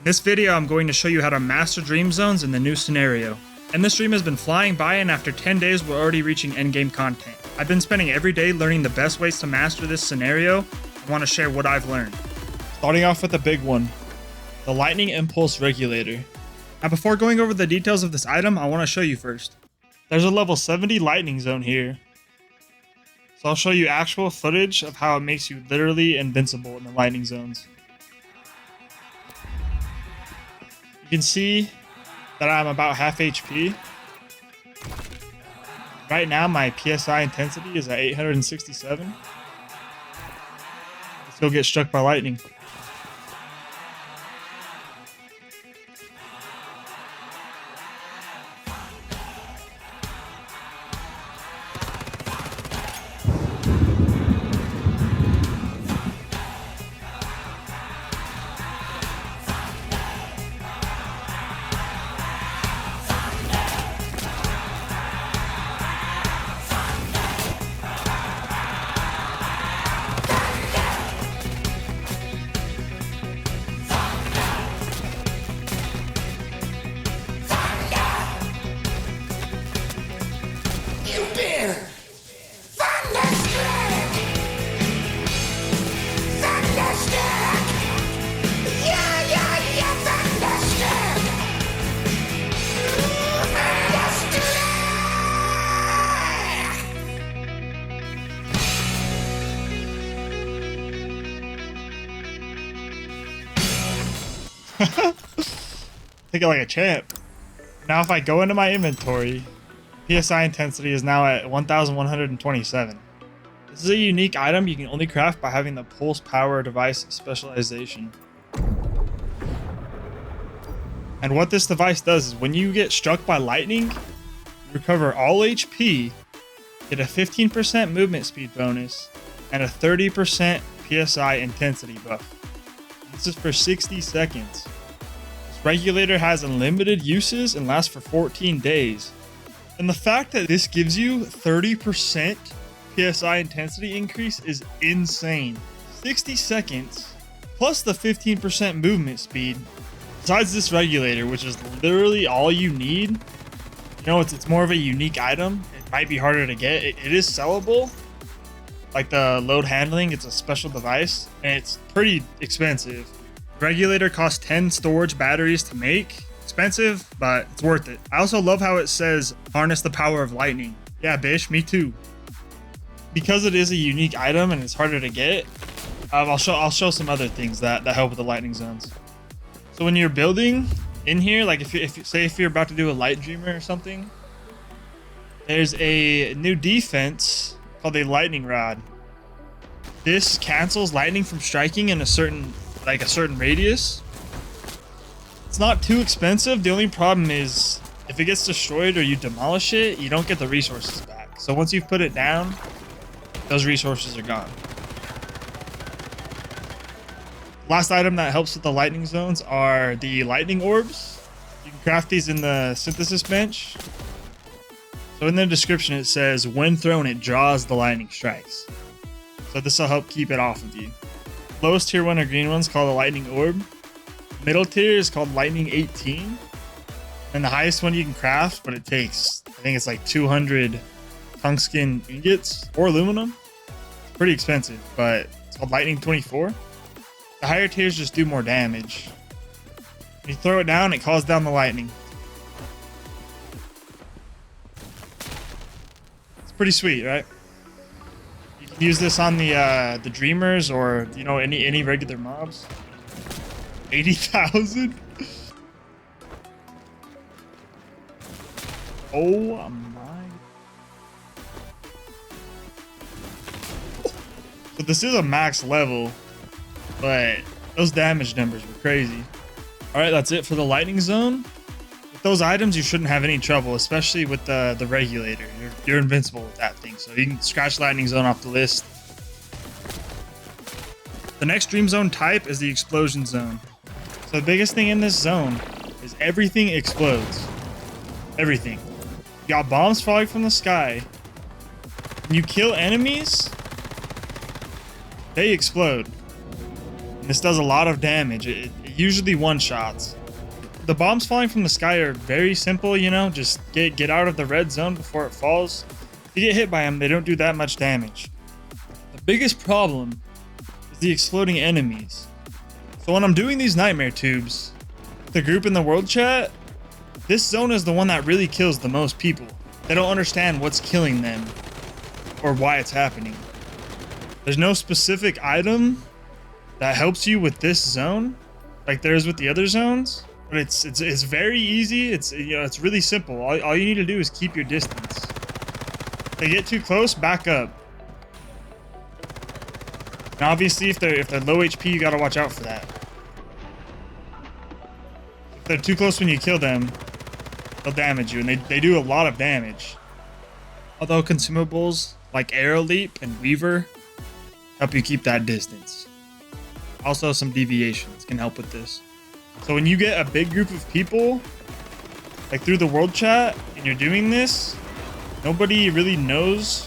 this video, I'm going to show you how to master dream zones in the new scenario. And this stream has been flying by, and after 10 days, we're already reaching endgame content. I've been spending every day learning the best ways to master this scenario. I want to share what I've learned. Starting off with the big one, the lightning impulse regulator. Now before going over the details of this item, I want to show you first. There's a level 70 lightning zone here. So I'll show you actual footage of how it makes you literally invincible in the lightning zones. You can see that I'm about half HP. Right now my PSI intensity is at 867. Let's go get struck by lightning. Take it like a champ. Now if I go into my inventory, PSI intensity is now at 1127. This is a unique item you can only craft by having the pulse power device specialization. And what this device does is when you get struck by lightning, you recover all HP, get a 15% movement speed bonus, and a 30% PSI intensity buff. This is for 60 seconds. This regulator has unlimited uses and lasts for 14 days. And the fact that this gives you 30% PSI intensity increase is insane. 60 seconds plus the 15% movement speed. Besides this regulator, which is literally all you need, you know, it's more of a unique item. It might be harder to get. It is sellable. Like the load handling, it's a special device and it's pretty expensive. The regulator costs 10 storage batteries to make. Expensive, but it's worth it. I also love how it says harness the power of lightning. Yeah, bish, me too. Because it is a unique item and it's harder to get, I'll show some other things that help with the lightning zones. So when you're building in here, like if you're about to do a light dreamer or something, there's a new defense called a lightning rod. This cancels lightning from striking in a certain radius. It's not too expensive. The only problem is if it gets destroyed or you demolish it, you don't get the resources back. So once you've put it down, those resources are gone. Last item that helps with the lightning zones are the lightning orbs. You can craft these in the synthesis bench. So in the description it says, when thrown, it draws the lightning strikes. So this will help keep it off of you. Lowest tier 1 or green one's called a lightning orb. Middle tier is called lightning 18. And the highest one you can craft, but it takes, I think it's like 200 tungsten ingots or aluminum. It's pretty expensive, but it's called lightning 24. The higher tiers just do more damage. When you throw it down, it calls down the lightning. It's pretty sweet, right? You can use this on the dreamers or, you know, any regular mobs. 80,000. Oh my. So this is a max level, but those damage numbers were crazy. All right, that's it for the lightning zone. With those items, you shouldn't have any trouble, especially with the regulator. You're invincible with that thing, so you can scratch lightning zone off the list. The next dream zone type is the explosion zone. So the biggest thing in this zone is everything explodes. Everything. You got bombs falling from the sky. When you kill enemies, they explode. And this does a lot of damage. It usually one-shots. The bombs falling from the sky are very simple, you know, just get out of the red zone before it falls. If you get hit by them, they don't do that much damage. The biggest problem is the exploding enemies. So when I'm doing these nightmare tubes, the group in the world chat, this zone is the one that really kills the most people. They don't understand what's killing them or why it's happening. There's no specific item that helps you with this zone like there is with the other zones, but it's very easy. It's really simple. All you need to do is keep your distance. If they get too close, back up. And obviously, if they're low HP, you gotta watch out for that. If they're too close when you kill them, they'll damage you, and they do a lot of damage. Although consumables like Arrow Leap and Weaver help you keep that distance. Also, some deviations can help with this. So when you get a big group of people, like through the world chat, and you're doing this, nobody really knows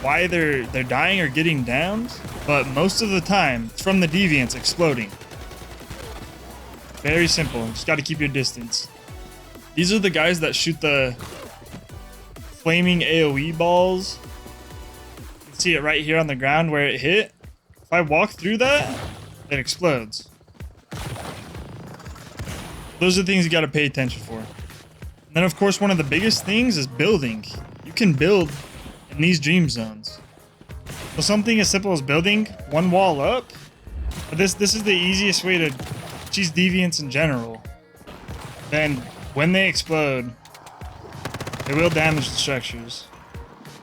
why they're dying or getting downed, but most of the time it's from the deviants exploding. Very simple. Just got to keep your distance. These are the guys that shoot the flaming AoE balls. You can see it right here on the ground where it hit. If I walk through that, it explodes. Those are the things you got to pay attention for. And then, of course, one of the biggest things is building. You can build in these dream zones. So something as simple as building one wall up. But this is the easiest way to cheese deviants in general. Then when they explode, they will damage the structures.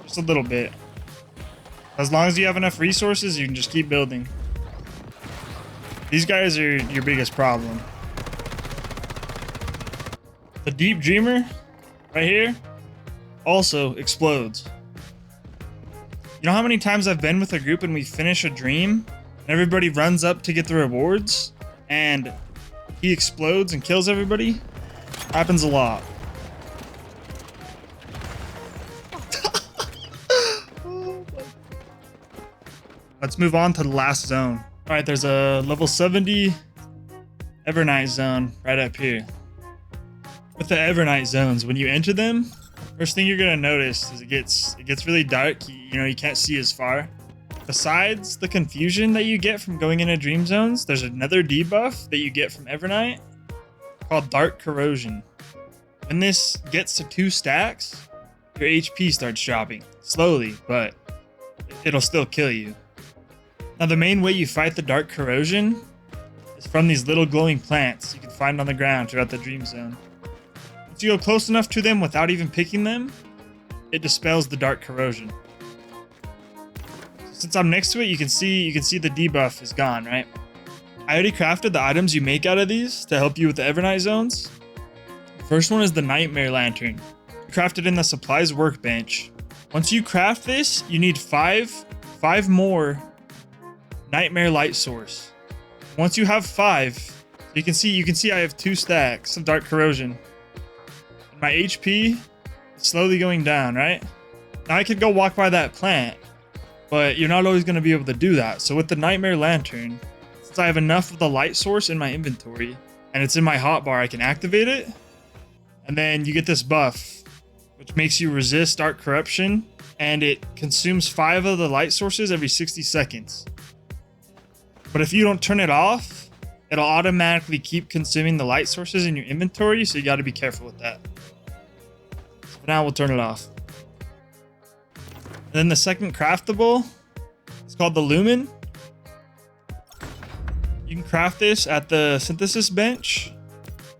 Just a little bit. As long as you have enough resources, you can just keep building. These guys are your biggest problem. The Deep Dreamer, right here, also explodes. You know how many times I've been with a group and we finish a dream, and everybody runs up to get the rewards, and he explodes and kills everybody? Happens a lot. Let's move on to the last zone. All right, there's a level 70 Evernight zone right up here. With the Evernight zones, when you enter them, first thing you're gonna notice is it gets really dark. You can't see as far. Besides the confusion that you get from going into dream zones, there's another debuff that you get from Evernight called Dark Corrosion. When this gets to 2 stacks, your HP starts dropping slowly, but it'll still kill you. Now, the main way you fight the Dark Corrosion is from these little glowing plants you can find on the ground throughout the dream zone. Once you go close enough to them without even picking them, it dispels the Dark Corrosion. Since I'm next to it, you can see the debuff is gone, right? I already crafted the items you make out of these to help you with the Evernight zones. The first one is the Nightmare Lantern. Crafted in the supplies workbench. Once you craft this, you need five more Nightmare Light Source. Once you have 5, you can see I have 2 stacks of Dark Corrosion. My HP is slowly going down, right? Now I could go walk by that plant, but you're not always going to be able to do that. So with the Nightmare Lantern, since I have enough of the light source in my inventory and it's in my hotbar, I can activate it. And then you get this buff, which makes you resist Dark Corruption, and it consumes 5 of the light sources every 60 seconds. But if you don't turn it off, it'll automatically keep consuming the light sources in your inventory, so you got to be careful with that. So now we'll turn it off. And then the second craftable, it's called the Lumen. You can craft this at the synthesis bench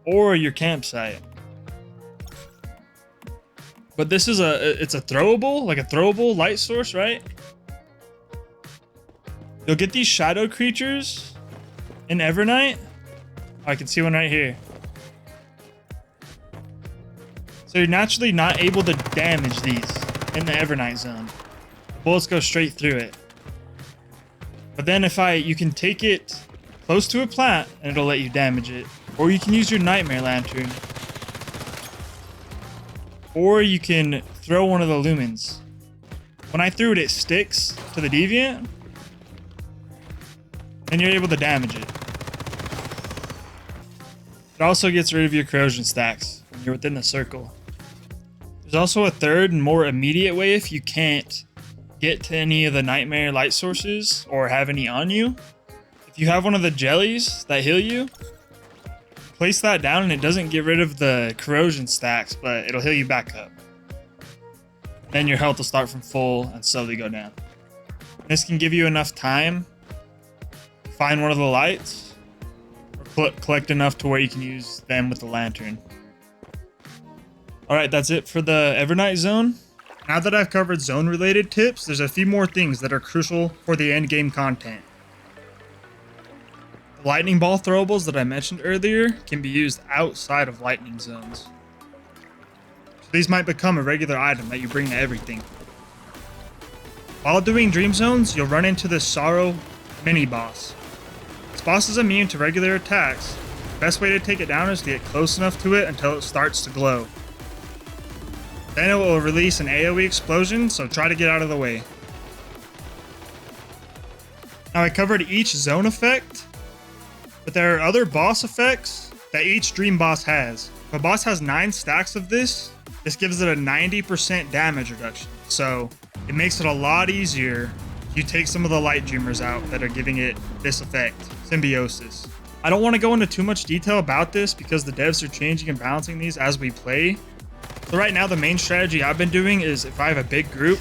or your campsite. But this is it's a throwable light source, right? You'll get these shadow creatures in Evernight. Oh, I can see one right here. So you're naturally not able to damage these in the Evernight zone. The bullets go straight through it. But then you can take it close to a plant and it'll let you damage it. Or you can use your Nightmare Lantern. Or you can throw one of the lumens. When I threw it, it sticks to the deviant. And you're able to damage it. It also gets rid of your corrosion stacks when you're within the circle. There's also a third and more immediate way if you can't get to any of the nightmare light sources or have any on you. If you have one of the jellies that heal you, place that down and it doesn't get rid of the corrosion stacks, but it'll heal you back up. Then your health will start from full and slowly go down. This can give you enough time to find one of the lights or collect enough to where you can use them with the lantern. Alright, that's it for the Evernight zone. Now that I've covered zone related tips, there's a few more things that are crucial for the end game content. The lightning ball throwables that I mentioned earlier can be used outside of lightning zones. So these might become a regular item that you bring to everything. While doing dream zones, you'll run into the Sorrow mini boss. This boss is immune to regular attacks. The best way to take it down is to get close enough to it until it starts to glow. Then it will release an AoE explosion, so try to get out of the way. Now I covered each zone effect, but there are other boss effects that each dream boss has. If a boss has 9 stacks of this gives it a 90% damage reduction. So it makes it a lot easier if you take some of the light dreamers out that are giving it this effect, symbiosis. I don't want to go into too much detail about this because the devs are changing and balancing these as we play. So right now the main strategy I've been doing is if I have a big group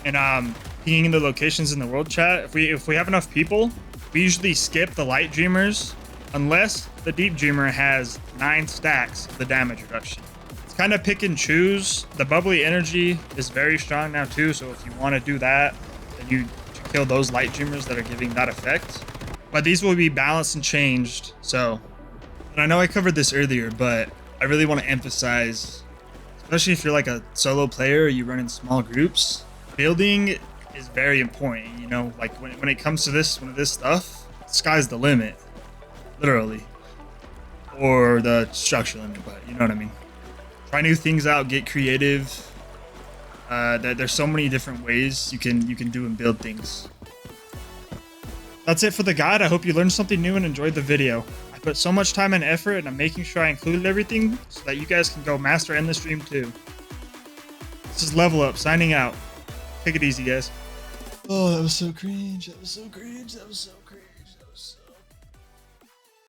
and pinging the locations in the world chat, if we have enough people, we usually skip the light dreamers unless the deep dreamer has 9 stacks of the damage reduction. It's kind of pick and choose. The bubbly energy is very strong now too, so if you want to do that, then you kill those light dreamers that are giving that effect. But these will be balanced and changed. So, and I know I covered this earlier, but I really want to emphasize, especially if you're like a solo player or you run in small groups, building is very important. You know, like when it comes to this stuff, the sky's the limit, literally, or the structure limit, but you know what I mean. Try new things out, get creative. There's so many different ways you can do and build things. That's it for the guide. I hope you learned something new and enjoyed the video. I put so much time and effort, and I'm making sure I included everything so that you guys can go master Endless Dream too. This is Level Up, signing out. Take it easy, guys. Oh, that was so cringe. That was so cringe. That was so cringe.